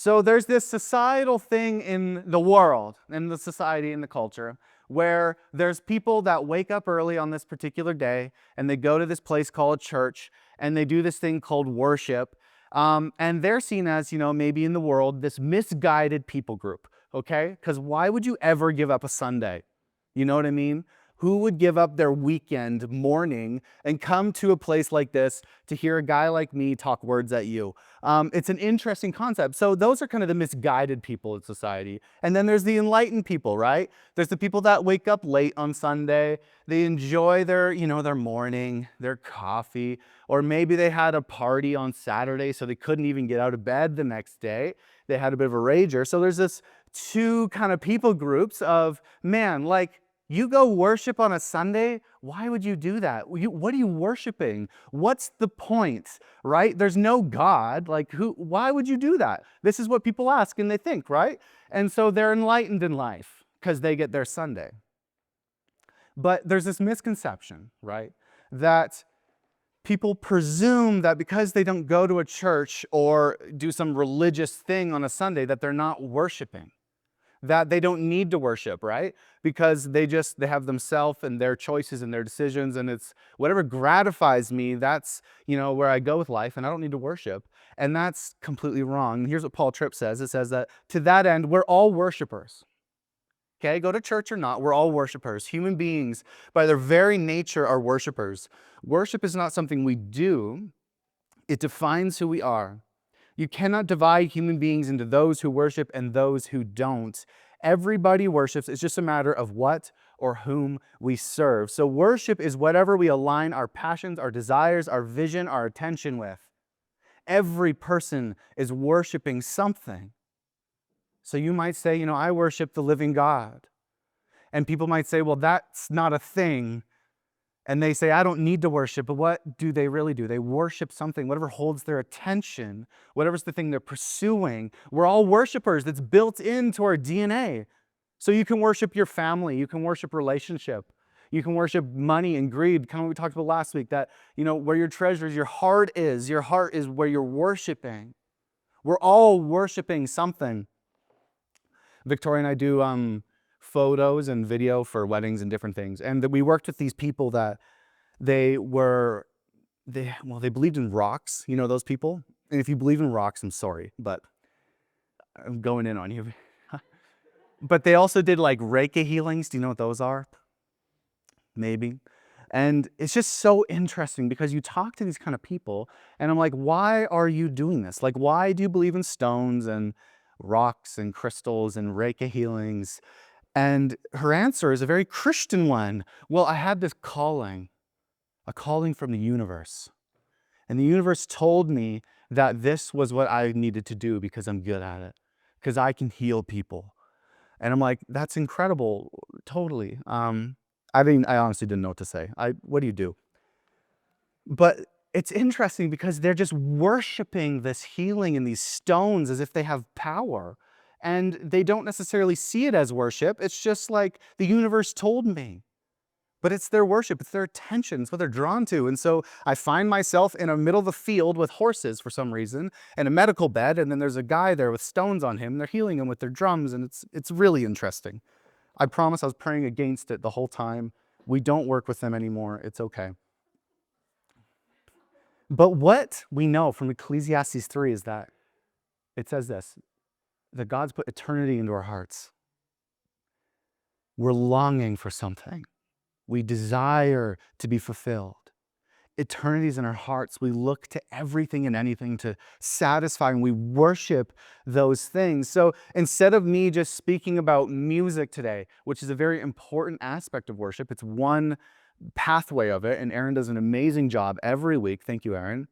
So there's this societal thing in the world, in the society, in the culture, where there's people that wake up early on this particular day and they go to this place called church and they do this thing called worship. And they're seen as, maybe in the world, this misguided people group, okay? Because why would you ever give up a Sunday? You know what I mean? Who would give up their weekend morning and come to a place like this to hear a guy like me talk words at you? It's an interesting concept. So those are kind of the misguided people in society. And then there's the enlightened people, right? There's the people that wake up late on Sunday. They enjoy their morning, their coffee, or maybe they had a party on Saturday, so they couldn't even get out of bed the next day. They had a bit of a rager. So there's this two kind of people groups of, man, like, you go worship on a Sunday? Why would you do that? What are you worshiping? What's the point, right? There's no God. Why would you do that? This is what people ask and they think, right? And so they're enlightened in life because they get their Sunday. But there's this misconception, right? That people presume that because they don't go to a church or do some religious thing on a Sunday, that they're not worshiping. That they don't need to worship, right? Because they have themselves and their choices and their decisions, and it's whatever gratifies me, that's, where I go with life, and I don't need to worship. And that's completely wrong. Here's what Paul Tripp says. It says that to that end, we're all worshipers. Okay, go to church or not, we're all worshipers. Human beings, by their very nature, are worshipers. Worship is not something we do, it defines who we are. You cannot divide human beings into those who worship and those who don't. Everybody worships. It's just a matter of what or whom we serve. So worship is whatever we align our passions, our desires, our vision, our attention with. Every person is worshiping something. So you might say, I worship the living God. And people might say, well, that's not a thing. And they say, I don't need to worship, but what do they really do? They worship something, whatever holds their attention, whatever's the thing they're pursuing. We're all worshipers. That's built into our DNA. So you can worship your family. You can worship relationship. You can worship money and greed, kind of what we talked about last week, that, where your treasure is, your heart is where you're worshiping. We're all worshiping something. Victoria and I do photos and video for weddings and different things. And we worked with these people that they believed in rocks, those people. And if you believe in rocks, I'm sorry, but I'm going in on you. But they also did like Reiki healings. Do you know what those are? Maybe. And it's just so interesting because you talk to these kind of people and I'm like, why are you doing this? Like, why do you believe in stones and rocks and crystals and Reiki healings? And her answer is a very Christian one. Well, I had this calling, a calling from the universe. And the universe told me that this was what I needed to do because I'm good at it, because I can heal people. And I'm like, that's incredible, totally. I honestly didn't know what to say. What do you do? But it's interesting because they're just worshiping this healing and these stones as if they have power. And they don't necessarily see it as worship. It's just like the universe told me. But it's their worship, it's their attention, it's what they're drawn to. And so I find myself in the middle of the field with horses for some reason, and a medical bed, and then there's a guy there with stones on him, and they're healing him with their drums, and it's really interesting. I promise I was praying against it the whole time. We don't work with them anymore. It's okay. But what we know from Ecclesiastes 3 is that it says this, that God's put eternity into our hearts. We're longing for something. We desire to be fulfilled. Eternity's in our hearts. We look to everything and anything to satisfy, and we worship those things. So instead of me just speaking about music today, which is a very important aspect of worship, it's one pathway of it, and Aaron does an amazing job every week. Thank you, Aaron.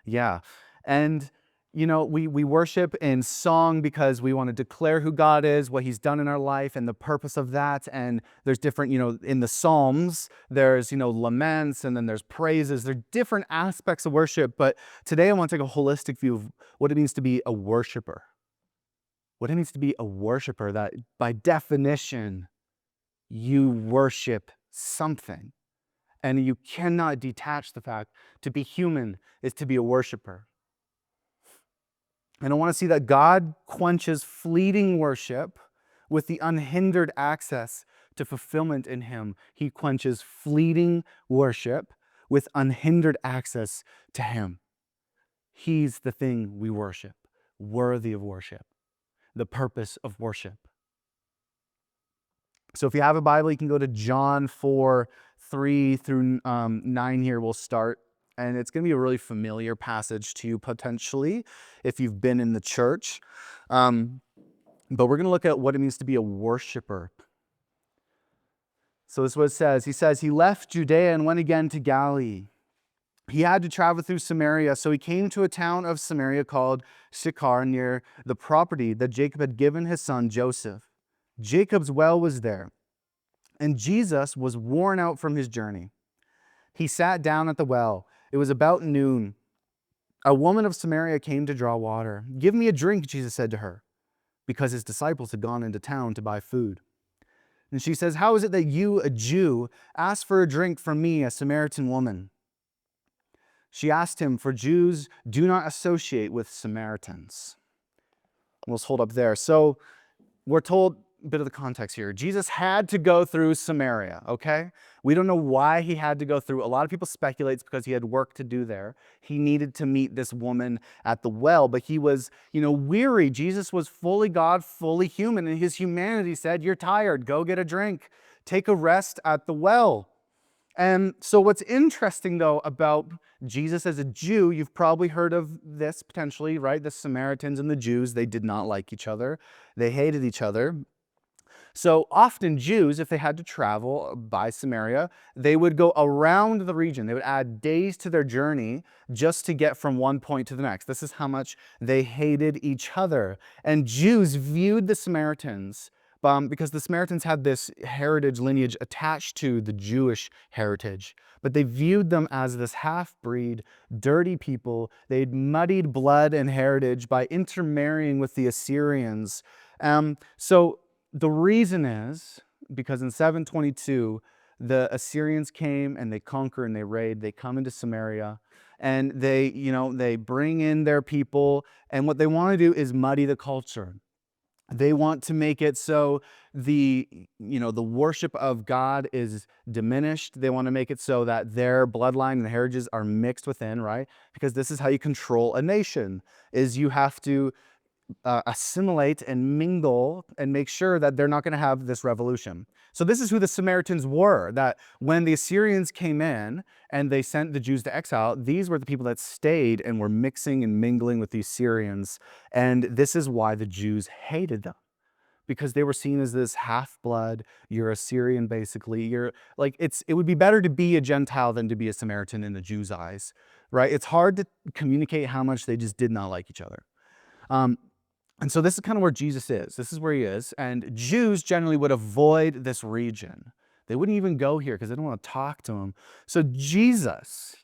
Yeah. And we worship in song because we want to declare who God is, what he's done in our life, and the purpose of that. And there's different, in the Psalms, there's, laments, and then there's praises. There are different aspects of worship. But today I want to take a holistic view of what it means to be a worshiper. What it means to be a worshiper, that by definition, you worship something. And you cannot detach the fact to be human is to be a worshiper. And I want to see that God quenches fleeting worship with the unhindered access to fulfillment in Him. He quenches fleeting worship with unhindered access to Him. He's the thing we worship, worthy of worship, the purpose of worship. So if you have a Bible, you can go to John 4, 3 through 9 here. We'll start. And it's going to be a really familiar passage to you, potentially, if you've been in the church. But we're going to look at what it means to be a worshiper. So this is what it says. He says, he left Judea and went again to Galilee. He had to travel through Samaria, so he came to a town of Samaria called Sychar, near the property that Jacob had given his son Joseph. Jacob's well was there, and Jesus was worn out from his journey. He sat down at the well. It was about noon. A woman of Samaria came to draw water. "Give me a drink," Jesus said to her, because his disciples had gone into town to buy food. And she says, "How is it that you, a Jew, ask for a drink from me, a Samaritan woman?" She asked him, for Jews do not associate with Samaritans. We'll just hold up there. So we're told a bit of the context here. Jesus had to go through Samaria, okay? We don't know why he had to go through. A lot of people speculate it's because he had work to do there. He needed to meet this woman at the well, but he was, weary. Jesus was fully God, fully human, and his humanity said, "You're tired. Go get a drink. Take a rest at the well." And so what's interesting, though, about Jesus as a Jew, you've probably heard of this potentially, right? The Samaritans and the Jews, they did not like each other. They hated each other. So often Jews, if they had to travel by Samaria, they would go around the region. They would add days to their journey just to get from one point to the next. This is how much they hated each other. And Jews viewed the Samaritans because the Samaritans had this heritage lineage attached to the Jewish heritage, but they viewed them as this half-breed, dirty people. They'd muddied blood and heritage by intermarrying with the Assyrians. So the reason is because in 722, the Assyrians came and they conquer and they raid. They come into Samaria and they bring in their people. And what they want to do is muddy the culture. They want to make it so the worship of God is diminished. They want to make it so that their bloodline and heritages are mixed within, right? Because this is how you control a nation, is you have to assimilate and mingle and make sure that they're not going to have this revolution. So this is who the Samaritans were, that when the Assyrians came in and they sent the Jews to exile, these were the people that stayed and were mixing and mingling with the Assyrians. And this is why the Jews hated them, because they were seen as this half-blood. You're Assyrian, basically. You're like, it would be better to be a Gentile than to be a Samaritan in the Jews' eyes, right? It's hard to communicate how much they just did not like each other. And so this is kind of where Jesus is. This is where he is. And Jews generally would avoid this region. They wouldn't even go here because they don't want to talk to him. So Jesus,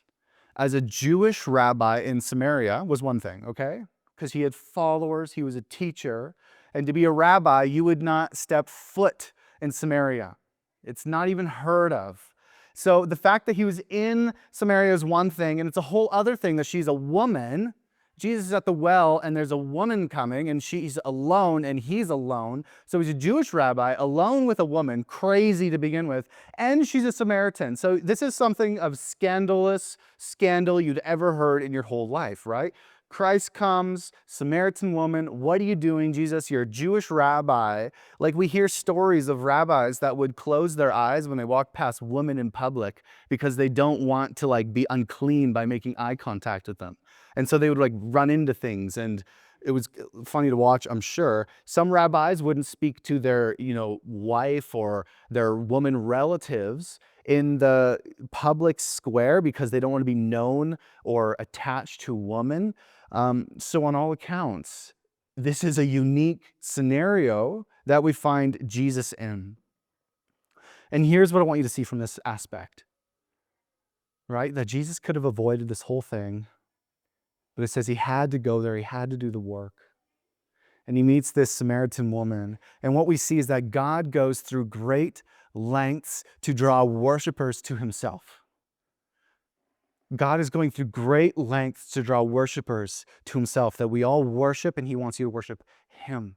as a Jewish rabbi in Samaria, was one thing, okay? Because he had followers, he was a teacher. And to be a rabbi, you would not step foot in Samaria. It's not even heard of. So the fact that he was in Samaria is one thing, and it's a whole other thing that she's a woman. Jesus is at the well and there's a woman coming and she's alone and he's alone. So he's a Jewish rabbi alone with a woman, crazy to begin with, and she's a Samaritan. So this is something of scandal you'd ever heard in your whole life, right? Christ comes, Samaritan woman, what are you doing, Jesus? You're a Jewish rabbi. Like, we hear stories of rabbis that would close their eyes when they walk past women in public because they don't want to be unclean by making eye contact with them. And so they would run into things, and it was funny to watch, I'm sure. Some rabbis wouldn't speak to their, wife or their woman relatives in the public square because they don't want to be known or attached to a woman. So on all accounts, this is a unique scenario that we find Jesus in. And here's what I want you to see from this aspect, right? That Jesus could have avoided this whole thing, but it says he had to go there, he had to do the work. And he meets this Samaritan woman. And what we see is that God goes through great lengths to draw worshipers to himself. God is going through great lengths to draw worshipers to himself, that we all worship, and he wants you to worship him.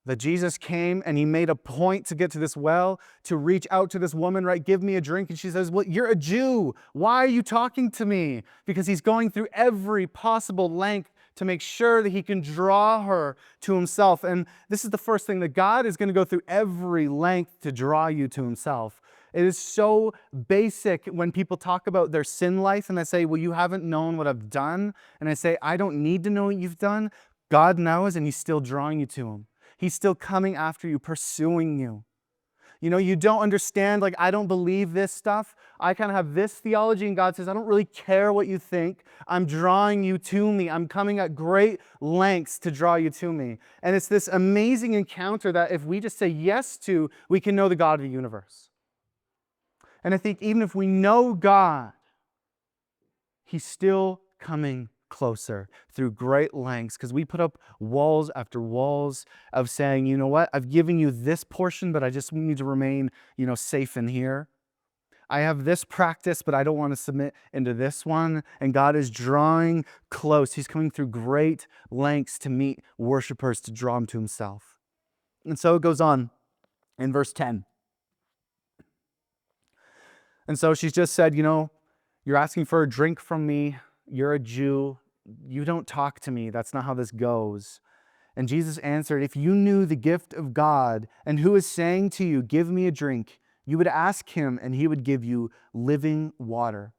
That Jesus came and he made a point to get to this well, to reach out to this woman, right? Give me a drink. And she says, well, you're a Jew. Why are you talking to me? Because he's going through every possible length to make sure that he can draw her to himself. And this is the first thing, that God is going to go through every length to draw you to himself. It is so basic when people talk about their sin life and they say, well, you haven't known what I've done. And I say, I don't need to know what you've done. God knows, and he's still drawing you to him. He's still coming after you, pursuing you. You know, you don't understand, like, I don't believe this stuff. I kind of have this theology, and God says, I don't really care what you think. I'm drawing you to me. I'm coming at great lengths to draw you to me. And it's this amazing encounter that if we just say yes to, we can know the God of the universe. And I think even if we know God, he's still coming closer through great lengths, because we put up walls after walls of saying, you know what, I've given you this portion, but I just need to remain, safe in here. I have this practice, but I don't want to submit into this one. And God is drawing close. He's coming through great lengths to meet worshipers, to draw them to himself. And so it goes on in verse 10. And so she's just said, you're asking for a drink from me. You're a Jew. You don't talk to me. That's not how this goes. And Jesus answered, if you knew the gift of God and who is saying to you, give me a drink, you would ask him and he would give you living water.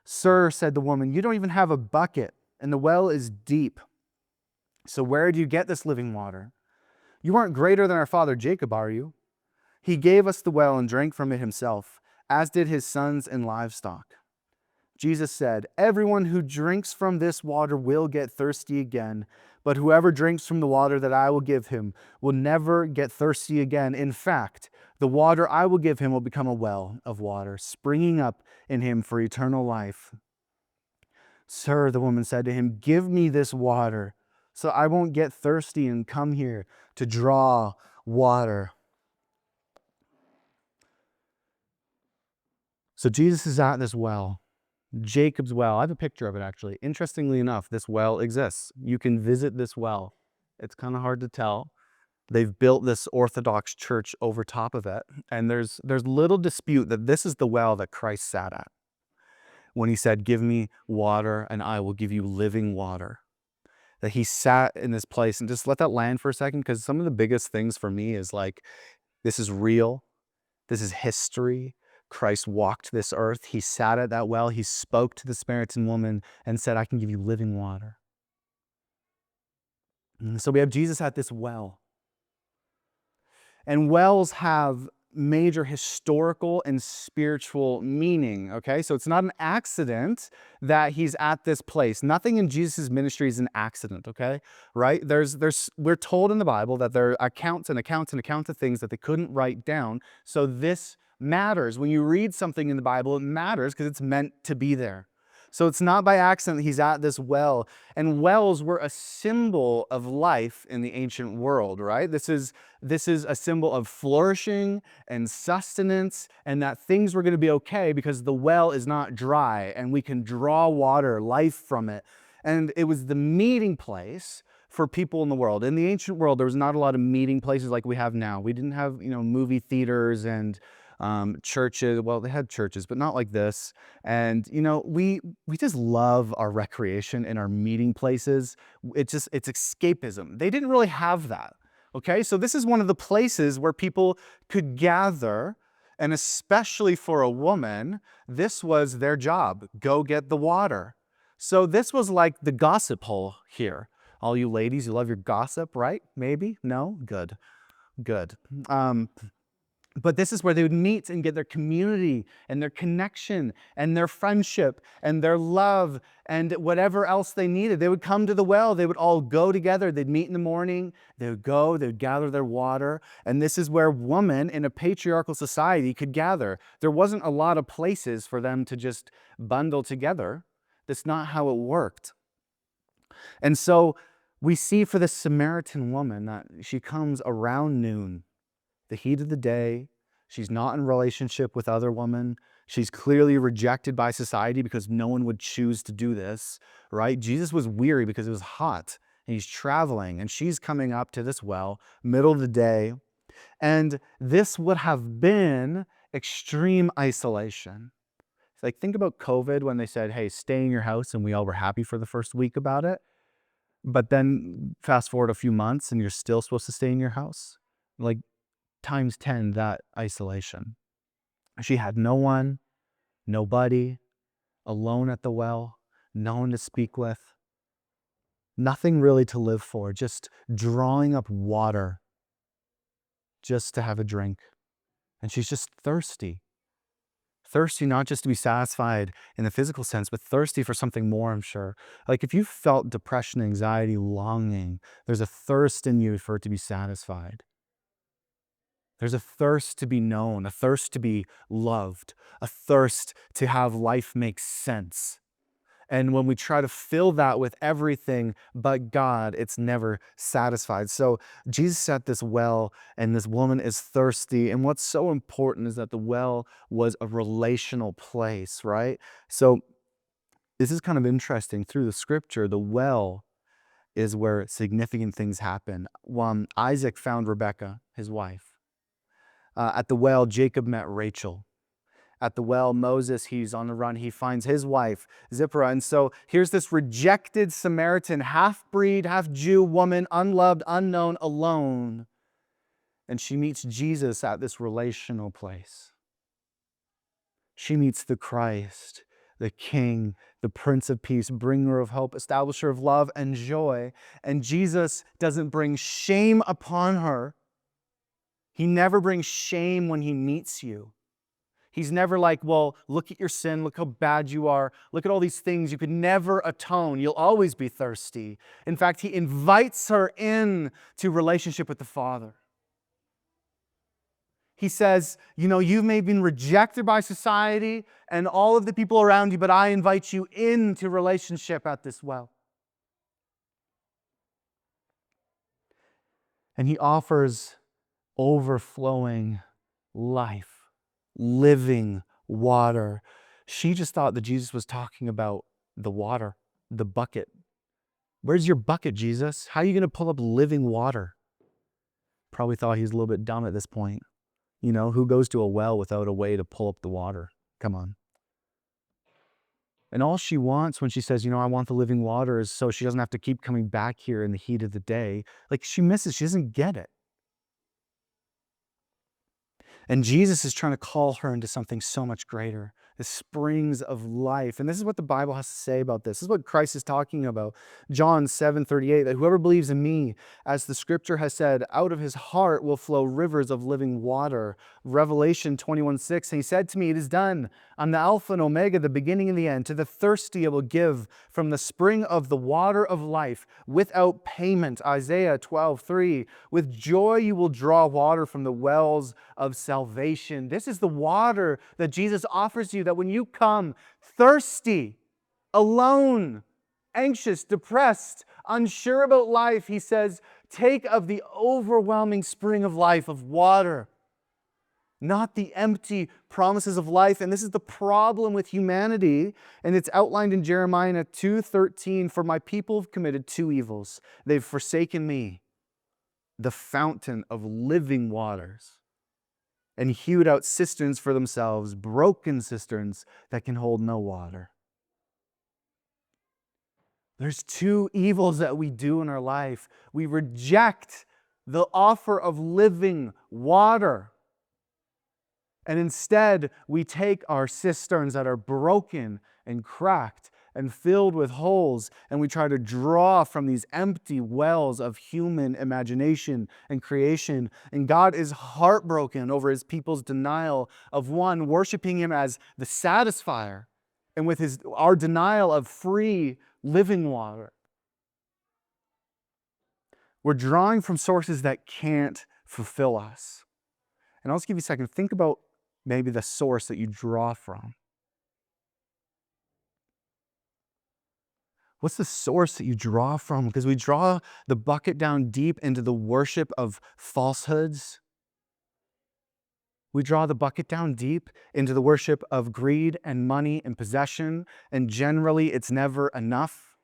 Sir, said the woman, you don't even have a bucket and the well is deep. So where do you get this living water? You aren't greater than our father Jacob, are you? He gave us the well and drank from it himself, as did his sons and livestock. Jesus said, everyone who drinks from this water will get thirsty again, but whoever drinks from the water that I will give him will never get thirsty again. In fact, the water I will give him will become a well of water, springing up in him for eternal life. Sir, the woman said to him, give me this water so I won't get thirsty and come here to draw water. So Jesus is at this well. Jacob's well. I have a picture of it, actually. Interestingly enough, this well exists. You can visit this well. It's kind of hard to tell. They've built this Orthodox church over top of it. And there's little dispute that this is the well that Christ sat at when he said, give me water and I will give you living water. That he sat in this place, and just let that land for a second, because some of the biggest things for me is like, this is real. This is history. Christ walked this earth. He sat at that well. He spoke to the Samaritan woman and said, I can give you living water. And so we have Jesus at this well. And wells have major historical and spiritual meaning, okay? So it's not an accident that he's at this place. Nothing in Jesus' ministry is an accident, okay? Right? We're told in the Bible that there are accounts and accounts and accounts of things that they couldn't write down. So this matters. When you read something in the Bible, it matters because it's meant to be there. So it's not by accident that he's at this well. And wells were a symbol of life in the ancient world, right? This is a symbol of flourishing and sustenance, and that things were going to be okay because the well is not dry and we can draw water, life from it. And it was the meeting place for people in the world. In the ancient world, there was not a lot of meeting places like we have now. We didn't have, movie theaters and churches. Well, they had churches, but not like this. And, we just love our recreation and our meeting places. It's escapism. They didn't really have that. Okay. So this is one of the places where people could gather. And especially for a woman, this was their job. Go get the water. So this was like the gossip hole here. All you ladies, you love your gossip, right? Maybe? No? Good. But this is where they would meet and get their community and their connection and their friendship and their love and whatever else they needed. They would come to the well. They would all go together. They'd meet in the morning. They would gather their water. And this is where women in a patriarchal society could gather. There wasn't a lot of places for them to just bundle together. That's not how it worked. And so we see for the Samaritan woman that she comes around noon, the heat of the day. She's not in relationship with other women. She's clearly rejected by society because no one would choose to do this, right? Jesus was weary because it was hot and he's traveling and she's coming up to this well, middle of the day. And this would have been extreme isolation. It's like, think about COVID when they said, hey, stay in your house, and we all were happy for the first week about it. But then fast forward a few months and you're still supposed to stay in your house. Like times 10 that isolation. She had no one, nobody, alone at the well, no one to speak with, nothing really to live for, just drawing up water just to have a drink. And she's just thirsty. Thirsty not just to be satisfied in the physical sense, but thirsty for something more, I'm sure. Like if you felt depression, anxiety, longing, there's a thirst in you for it to be satisfied. There's a thirst to be known, a thirst to be loved, a thirst to have life make sense. And when we try to fill that with everything but God, it's never satisfied. So Jesus at this well, and this woman is thirsty. And what's so important is that the well was a relational place, right? So this is kind of interesting. Through the scripture, the well is where significant things happen. Isaac found Rebekah, his wife. At the well, Jacob met Rachel. At the well, Moses, he's on the run. He finds his wife, Zipporah. And so here's this rejected Samaritan, half-breed, half-Jew woman, unloved, unknown, alone. And she meets Jesus at this relational place. She meets the Christ, the King, the Prince of Peace, bringer of hope, establisher of love and joy. And Jesus doesn't bring shame upon her. He never brings shame when he meets you. He's never like, well, look at your sin. Look how bad you are. Look at all these things. You could never atone. You'll always be thirsty. In fact, he invites her in to relationship with the Father. He says, you know, you may have been rejected by society and all of the people around you, but I invite you into relationship at this well. And he offers overflowing life, living water. She just thought that Jesus was talking about the water, the bucket. Where's your bucket, Jesus? How are you going to pull up living water? Probably thought he was a little bit dumb at this point. You know, who goes to a well without a way to pull up the water? Come on. And all she wants when she says, you know, I want the living water, is so she doesn't have to keep coming back here in the heat of the day. Like she doesn't get it. And Jesus is trying to call her into something so much greater, the springs of life. And this is what the Bible has to say about this. This is what Christ is talking about. John 7:38, that whoever believes in me, as the scripture has said, out of his heart will flow rivers of living water. Revelation 21:6, and he said to me, it is done. I'm the Alpha and Omega, the beginning and the end. To the thirsty I will give from the spring of the water of life without payment. Isaiah 12:3, with joy you will draw water from the wells of salvation. This is the water that Jesus offers you, that when you come thirsty, alone, anxious, depressed, unsure about life, he says, take of the overwhelming spring of life, of water, not the empty promises of life. And this is the problem with humanity, and it's outlined in Jeremiah 2:13, for my people have committed two evils. They've forsaken me, the fountain of living waters, and hewed out cisterns for themselves, broken cisterns that can hold no water. There's two evils that we do in our life. We reject the offer of living water, and instead we take our cisterns that are broken and cracked and filled with holes, and we try to draw from these empty wells of human imagination and creation. And God is heartbroken over his people's denial of, one, worshiping him as the satisfier, and with our denial of free living water. We're drawing from sources that can't fulfill us. And I'll just give you a second. Think about maybe the source that you draw from. What's the source that you draw from? Because we draw the bucket down deep into the worship of falsehoods. We draw the bucket down deep into the worship of greed and money and possession, and generally it's never enough.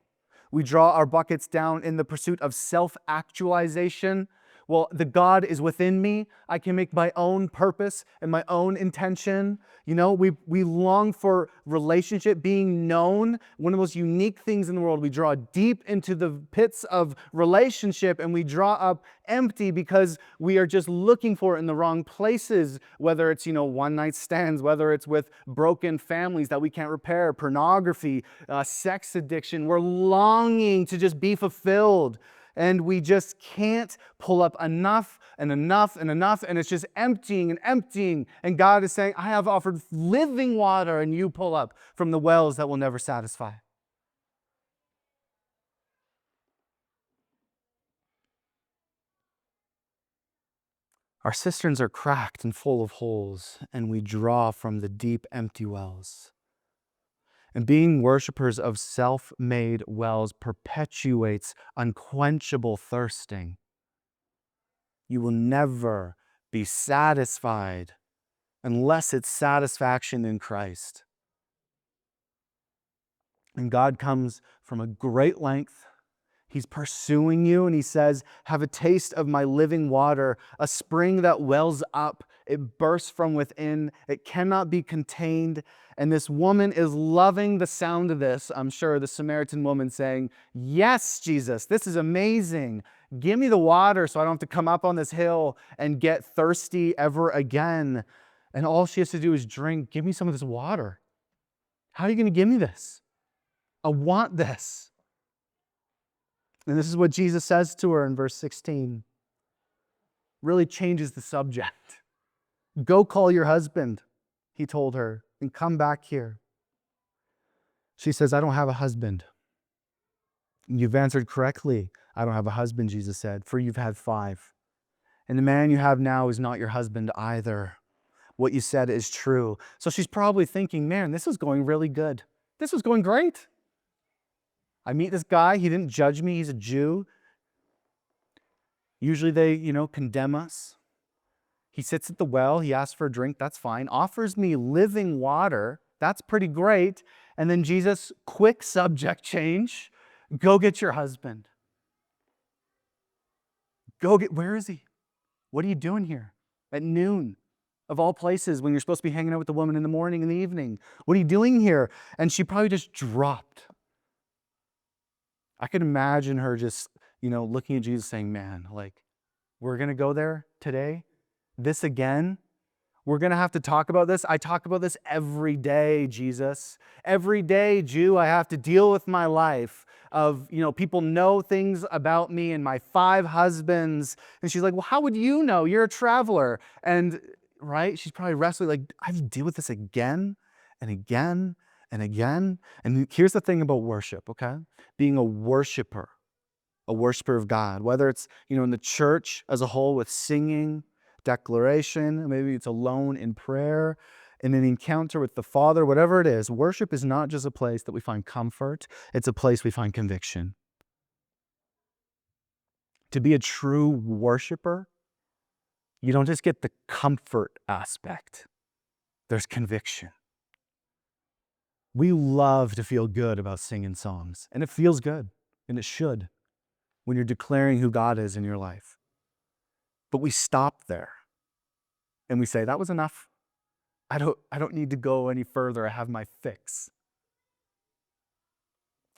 We draw our buckets down in the pursuit of self-actualization. Well, the God is within me. I can make my own purpose and my own intention. We long for relationship, being known. One of the most unique things in the world. We draw deep into the pits of relationship and we draw up empty because we are just looking for it in the wrong places, whether it's, one-night stands, whether it's with broken families that we can't repair, pornography, sex addiction. We're longing to just be fulfilled. And we just can't pull up enough and enough and enough, and it's just emptying and emptying. And God is saying, I have offered living water, and you pull up from the wells that will never satisfy. Our cisterns are cracked and full of holes, and we draw from the deep, empty wells. And being worshipers of self-made wells perpetuates unquenchable thirsting. You will never be satisfied unless it's satisfaction in Christ. And God comes from a great length. He's pursuing you and he says, have a taste of my living water, a spring that wells up. It bursts from within. It cannot be contained. And this woman is loving the sound of this. I'm sure the Samaritan woman saying, yes, Jesus, this is amazing. Give me the water so I don't have to come up on this hill and get thirsty ever again. And all she has to do is drink. Give me some of this water. How are you going to give me this? I want this. And this is what Jesus says to her in verse 16. Really changes the subject. Go call your husband, he told her, and come back here. She says, I don't have a husband. You've answered correctly. I don't have a husband, Jesus said, for you've had 5. And the man you have now is not your husband either. What you said is true. So she's probably thinking, man, this is going really good. This was going great. I meet this guy. He didn't judge me. He's a Jew. Usually they, condemn us. He sits at the well. He asks for a drink. That's fine. Offers me living water. That's pretty great. And then Jesus, quick subject change. Go get your husband. Where is he? What are you doing here at noon? Of all places, when you're supposed to be hanging out with the woman in the morning and the evening. What are you doing here? And she probably just dropped. I could imagine her just, looking at Jesus saying, man, we're going to go there today? This again? We're going to have to talk about this? I talk about this every day, Jesus. Every day, Jew, I have to deal with my life of, people know things about me and my 5 husbands. And she's like, well, how would you know? You're a traveler. And, right? She's probably wrestling, I have to deal with this again and again and again. And here's the thing about worship, okay? Being a worshiper of God, whether it's, in the church as a whole with singing, declaration, maybe it's alone in prayer, in an encounter with the Father, whatever it is, worship is not just a place that we find comfort, it's a place we find conviction. To be a true worshiper, you don't just get the comfort aspect, there's conviction. We love to feel good about singing songs, and it feels good, and it should, when you're declaring who God is in your life. But we stop there, and we say, that was enough. I don't need to go any further. I have my fix.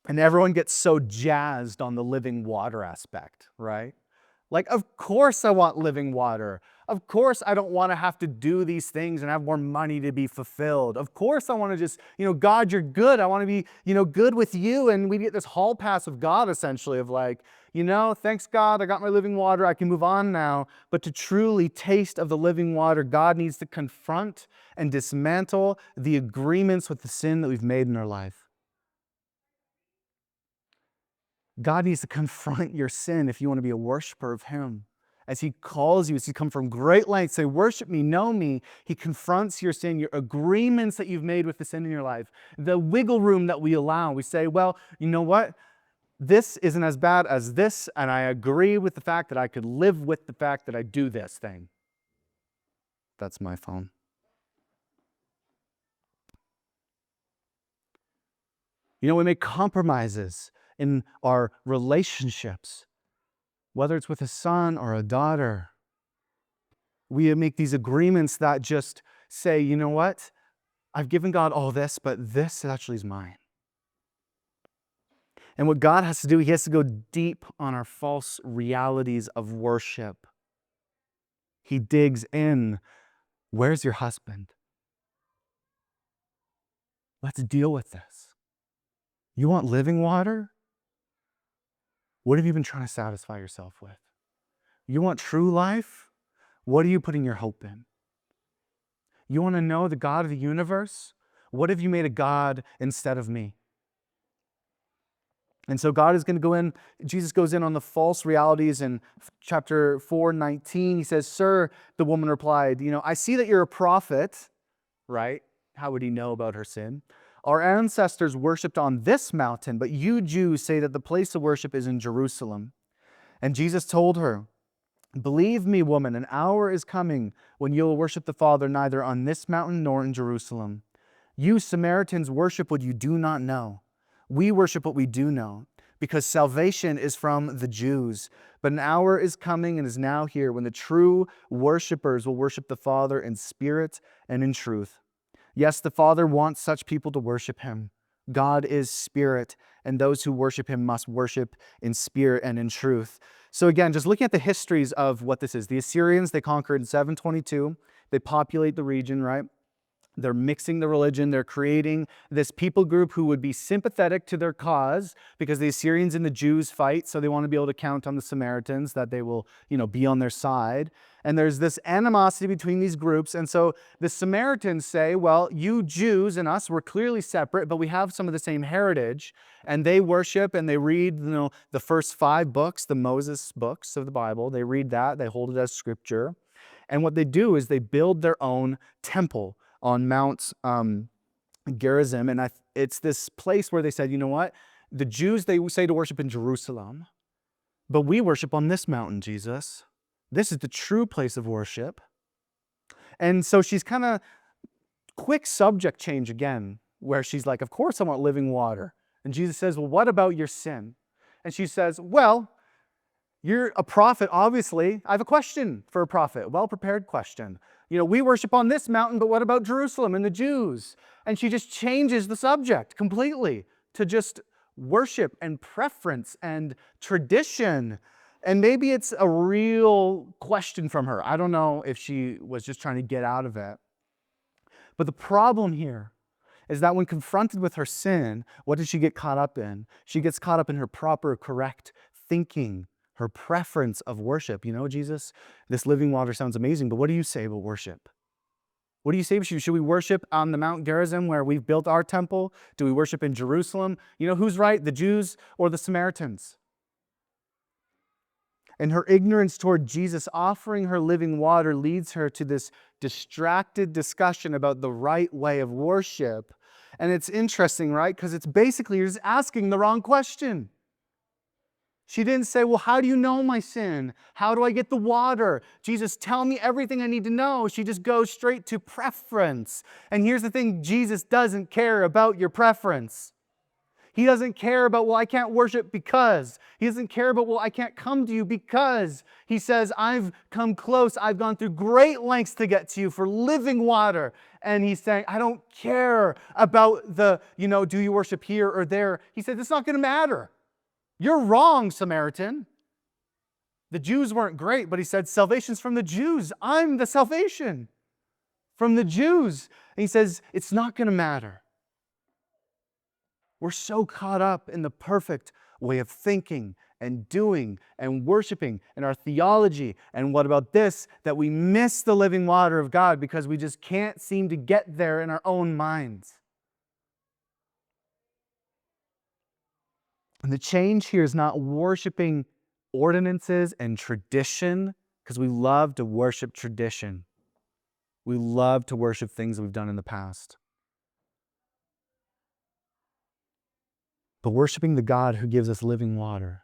And everyone gets so jazzed on the living water aspect, right? Of course I want living water. Of course I don't want to have to do these things and have more money to be fulfilled. Of course I want to just, God, you're good. I want to be, good with you. And we get this hall pass of God, essentially, of thanks God, I got my living water. I can move on now. But to truly taste of the living water, God needs to confront and dismantle the agreements with the sin that we've made in our life. God needs to confront your sin if you want to be a worshiper of Him. As He calls you, as He come from great lengths, say, worship me, know me. He confronts your sin, your agreements that you've made with the sin in your life, the wiggle room that we allow. We say, well, you know what? This isn't as bad as this, and I agree with the fact that I could live with the fact that I do this thing. That's my phone. We make compromises in our relationships, whether it's with a son or a daughter. We make these agreements that just say, you know what? I've given God all this, but this actually is mine. And what God has to do, he has to go deep on our false realities of worship. He digs in. Where's your husband? Let's deal with this. You want living water? What have you been trying to satisfy yourself with? You want true life? What are you putting your hope in? You want to know the God of the universe? What have you made a God instead of me? And so God is going to go in, Jesus goes in on the false realities in chapter 4:19. He says, "Sir," the woman replied, "I see that you're a prophet," right? How would he know about her sin? "Our ancestors worshipped on this mountain, but you Jews say that the place of worship is in Jerusalem." And Jesus told her, "Believe me, woman, an hour is coming when you will worship the Father neither on this mountain nor in Jerusalem. You Samaritans worship what you do not know. We worship what we do know, because salvation is from the Jews. But an hour is coming and is now here when the true worshipers will worship the Father in spirit and in truth. Yes, the Father wants such people to worship him. God is spirit, and those who worship him must worship in spirit and in truth." So again, just looking at the histories of what this is. The Assyrians, they conquered in 722. They populate the region, right? They're mixing the religion. They're creating this people group who would be sympathetic to their cause because the Assyrians and the Jews fight, so they want to be able to count on the Samaritans that they will, be on their side. And there's this animosity between these groups. And so the Samaritans say, well, you Jews and us, we're clearly separate, but we have some of the same heritage. And they worship and they read, the first 5 books, the Moses books of the Bible. They read that. They hold it as scripture. And what they do is they build their own temple on Mount Gerizim. And it's this place where they said, you know what? The Jews, they say to worship in Jerusalem, but we worship on this mountain, Jesus. This is the true place of worship. And so she's kind of quick subject change again, where she's like, of course I want living water. And Jesus says, well, what about your sin? And she says, well, you're a prophet, obviously. I have a question for a prophet, a well-prepared question. We worship on this mountain, but what about Jerusalem and the Jews? And she just changes the subject completely to just worship and preference and tradition. And maybe it's a real question from her. I don't know if she was just trying to get out of it. But the problem here is that when confronted with her sin, what does she get caught up in? She gets caught up in her proper, correct thinking, her preference of worship. Jesus, this living water sounds amazing, but what do you say about worship? What do you say? Should we worship on the Mount Gerizim where we've built our temple? Do we worship in Jerusalem? Who's right, the Jews or the Samaritans? And her ignorance toward Jesus offering her living water leads her to this distracted discussion about the right way of worship. And it's interesting, right? Because it's basically you're just asking the wrong question. She didn't say, well, how do you know my sin? How do I get the water? Jesus, tell me everything I need to know. She just goes straight to preference. And here's the thing, Jesus doesn't care about your preference. He doesn't care about, well, I can't worship because. He doesn't care about, well, I can't come to you because. He says, I've come close. I've gone through great lengths to get to you for living water. And he's saying, I don't care about the, do you worship here or there? He said, it's not going to matter. You're wrong, Samaritan. The Jews weren't great, but he said, salvation's from the Jews. I'm the salvation from the Jews. And he says, it's not going to matter. We're so caught up in the perfect way of thinking and doing and worshiping and our theology. And what about this? That we miss the living water of God because we just can't seem to get there in our own minds. And the change here is not worshiping ordinances and tradition, because we love to worship tradition. We love to worship things that we've done in the past. But worshiping the God who gives us living water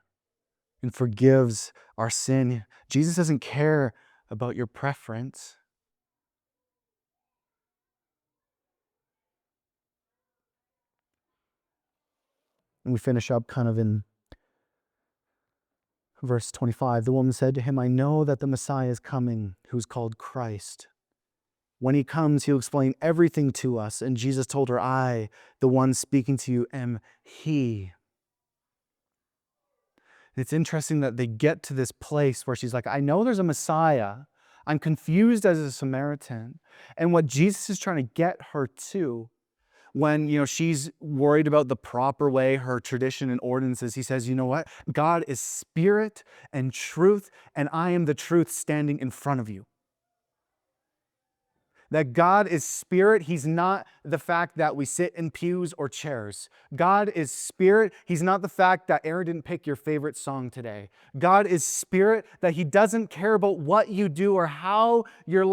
and forgives our sin. Jesus doesn't care about your preference. And we finish up kind of in verse 25. The woman said to him, I know that the Messiah is coming, who's called Christ. When he comes, he'll explain everything to us. And Jesus told her, I, the one speaking to you, am he. And it's interesting that they get to this place where she's like, I know there's a Messiah. I'm confused as a Samaritan. And what Jesus is trying to get her to, when she's worried about the proper way, her tradition and ordinances, he says, you know what? God is spirit and truth, and I am the truth standing in front of you. That God is spirit. He's not the fact that we sit in pews or chairs. God is spirit. He's not the fact that Aaron didn't pick your favorite song today. God is spirit, that he doesn't care about what you do or how you're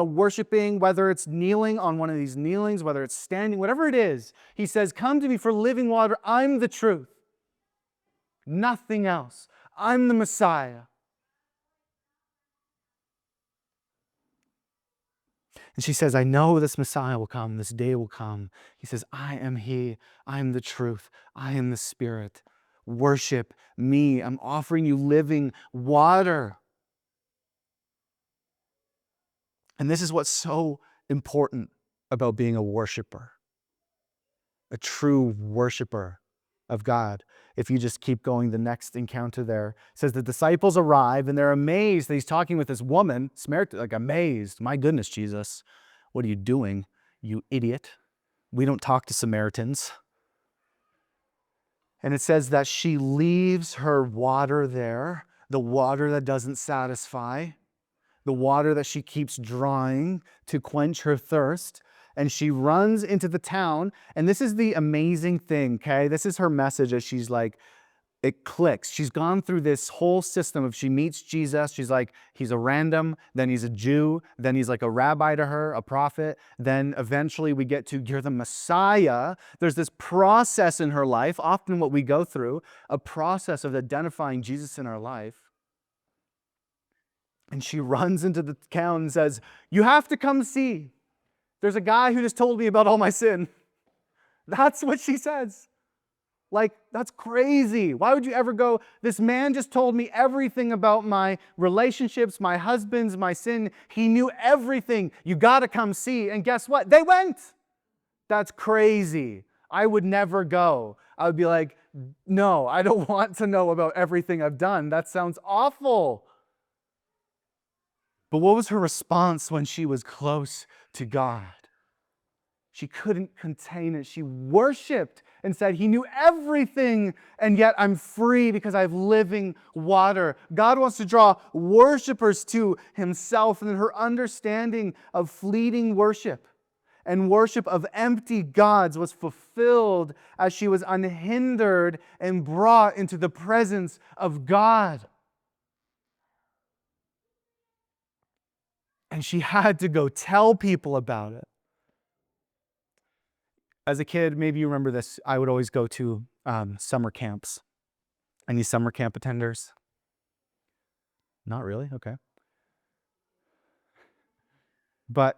worshiping, whether it's kneeling on one of these kneelings, whether it's standing, whatever it is. He says, come to me for living water. I'm the truth. Nothing else. I'm the Messiah. And she says, I know this Messiah will come, this day will come. He says, I am he, I am the truth, I am the Spirit. Worship me. I'm offering you living water. And this is what's so important about being a worshiper, a true worshiper of God. If you just keep going, the next encounter there, it says the disciples arrive and they're amazed that he's talking with this woman, Samaritan, like amazed. My goodness, Jesus, what are you doing, you idiot? We don't talk to Samaritans. And it says that she leaves her water there, the water that doesn't satisfy, the water that she keeps drawing to quench her thirst. And she runs into the town. And this is the amazing thing, okay? This is her message as she's like, it clicks. She's gone through this whole system of she meets Jesus. She's like, he's a random, then he's a Jew, then he's like a rabbi to her, a prophet. Then eventually we get to, you're the Messiah. There's this process in her life, often what we go through, a process of identifying Jesus in our life. And she runs into the town and says, you have to come see. There's a guy who just told me about all my sin. That's what she says. Like, that's crazy. Why would you ever go, this man just told me everything about my relationships, my husbands, my sin. He knew everything. You got to come see. And guess what? They went. That's crazy. I would never go. I would be like, no, I don't want to know about everything I've done. That sounds awful. But what was her response when she was close to God? She couldn't contain it. She worshiped and said, he knew everything, and yet I'm free because I have living water. God wants to draw worshipers to himself, and then her understanding of fleeting worship and worship of empty gods was fulfilled as she was unhindered and brought into the presence of God. And she had to go tell people about it. As a kid, maybe you remember this, I would always go to summer camps. Any summer camp attenders? Not really? Okay. But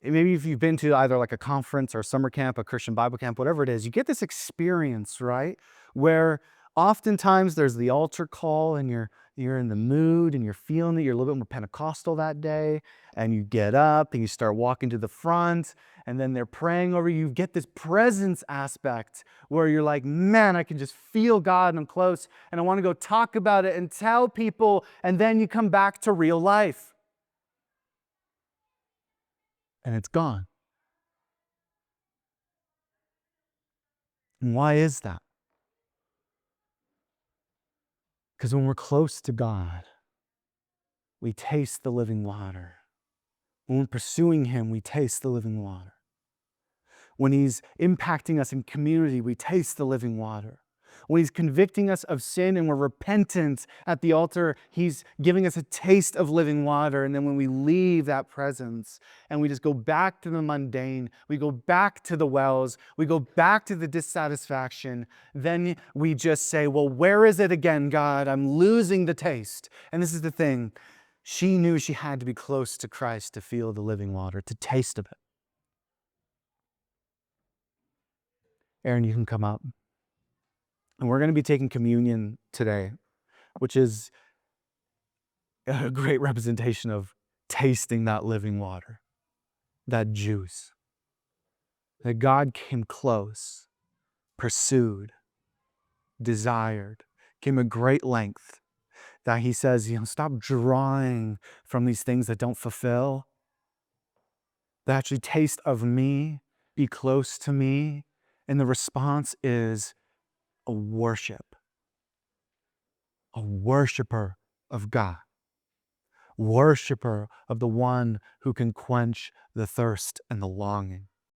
maybe if you've been to either like a conference or a summer camp, a Christian Bible camp, whatever it is, you get this experience, right? Where oftentimes there's the altar call and you're in the mood and you're feeling that you're a little bit more Pentecostal that day, and you get up and you start walking to the front, and then they're praying over you. You get this presence aspect where you're like, man, I can just feel God and I'm close, and I want to go talk about it and tell people, and then you come back to real life. And it's gone. And why is that? Because when we're close to God, we taste the living water. When we're pursuing him, we taste the living water. When he's impacting us in community, we taste the living water. When he's convicting us of sin and we're repentant at the altar, he's giving us a taste of living water. And then when we leave that presence and we just go back to the mundane, we go back to the wells, we go back to the dissatisfaction, then we just say, well, where is it again, God? I'm losing the taste. And this is the thing. She knew she had to be close to Christ to feel the living water, to taste of it. Aaron, you can come up. And we're going to be taking communion today, which is a great representation of tasting that living water, that juice. That God came close, pursued, desired, came a great length. That he says, stop drawing from these things that don't fulfill. That actually taste of me, be close to me. And the response is a worship, a worshiper of God, worshiper of the one who can quench the thirst and the longing.